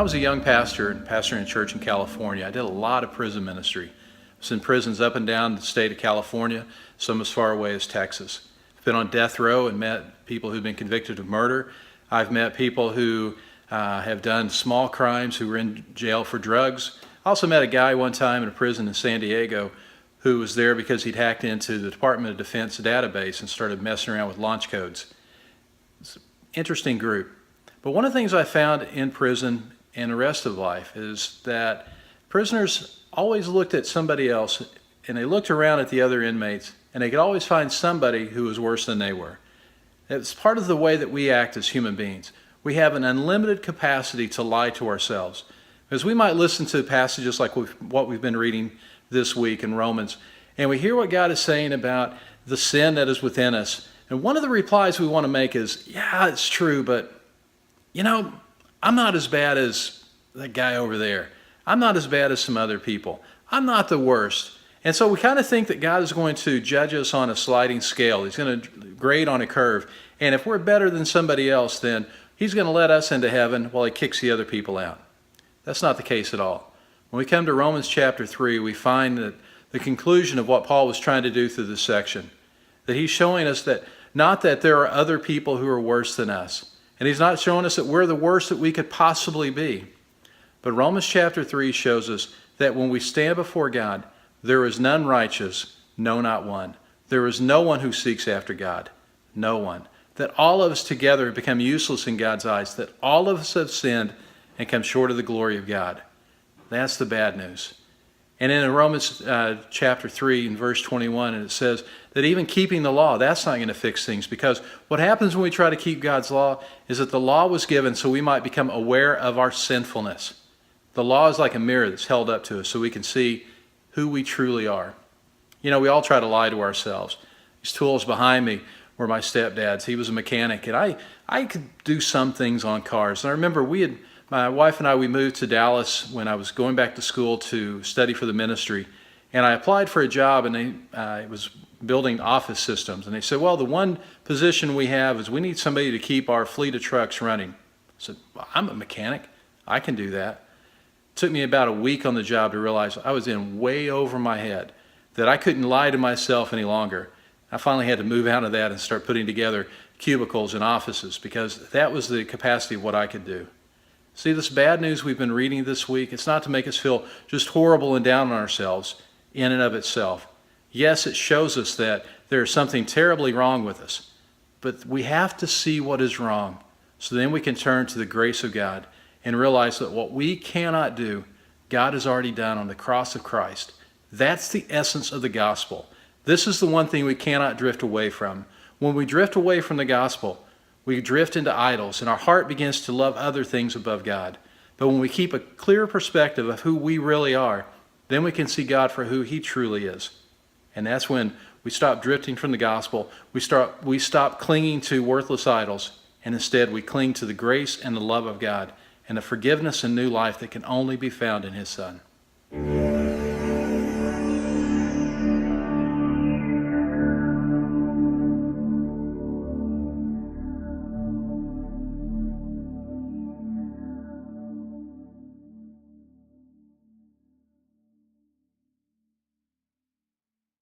I was a young pastor, pastoring a church in California, I did a lot of prison ministry. I was in prisons up and down the state of California, some as far away as Texas. I've been on death row and met people who've been convicted of murder. I've met people who have done small crimes, who were in jail for drugs. I also met a guy one time in a prison in San Diego who was there because he'd hacked into the Department of Defense database and started messing around with launch codes. It's an interesting group. But one of the things I found in prison and the rest of life is that prisoners always looked at somebody else, and they looked around at the other inmates, and they could always find somebody who was worse than they were. It's part of the way that we act as human beings. We have an unlimited capacity to lie to ourselves. Because we might listen to passages like what we've been reading this week in Romans, and we hear what God is saying about the sin that is within us. And one of the replies we want to make is, yeah, it's true, but I'm not as bad as that guy over there. I'm not as bad as some other people. I'm not the worst. And so we kind of think that God is going to judge us on a sliding scale. He's going to grade on a curve. And if we're better than somebody else, then he's going to let us into heaven while he kicks the other people out. That's not the case at all. When we come to Romans chapter 3, we find that the conclusion of what Paul was trying to do through this section, that he's showing us that not that there are other people who are worse than us. And he's not showing us that we're the worst that we could possibly be. But Romans chapter 3 shows us that when we stand before God, there is none righteous, no, not one. There is no one who seeks after God, no one. That all of us together have become useless in God's eyes, that all of us have sinned and come short of the glory of God. That's the bad news. And in Romans chapter 3 and verse 21, it says that even keeping the law, that's not going to fix things, because what happens when we try to keep God's law is that the law was given so we might become aware of our sinfulness. The law is like a mirror that's held up to us so we can see who we truly are. We all try to lie to ourselves. These tools behind me were my stepdad's. He was a mechanic, and I could do some things on cars. And I remember my wife and I, we moved to Dallas when I was going back to school to study for the ministry. And I applied for a job, and it was building office systems. And they said, well, the one position we have is we need somebody to keep our fleet of trucks running. I said, well, I'm a mechanic. I can do that. It took me about a week on the job to realize I was in way over my head, that I couldn't lie to myself any longer. I finally had to move out of that and start putting together cubicles and offices, because that was the capacity of what I could do. See, this bad news we've been reading this week, it's not to make us feel just horrible and down on ourselves in and of itself. Yes, it shows us that there is something terribly wrong with us, but we have to see what is wrong, so then we can turn to the grace of God and realize that what we cannot do, God has already done on the cross of Christ. That's the essence of the gospel. This is the one thing we cannot drift away from. When we drift away from the gospel, we drift into idols, and our heart begins to love other things above God. But when we keep a clear perspective of who we really are, then we can see God for who he truly is. And that's when we stop drifting from the gospel. We stop clinging to worthless idols, and instead we cling to the grace and the love of God and the forgiveness and new life that can only be found in his Son.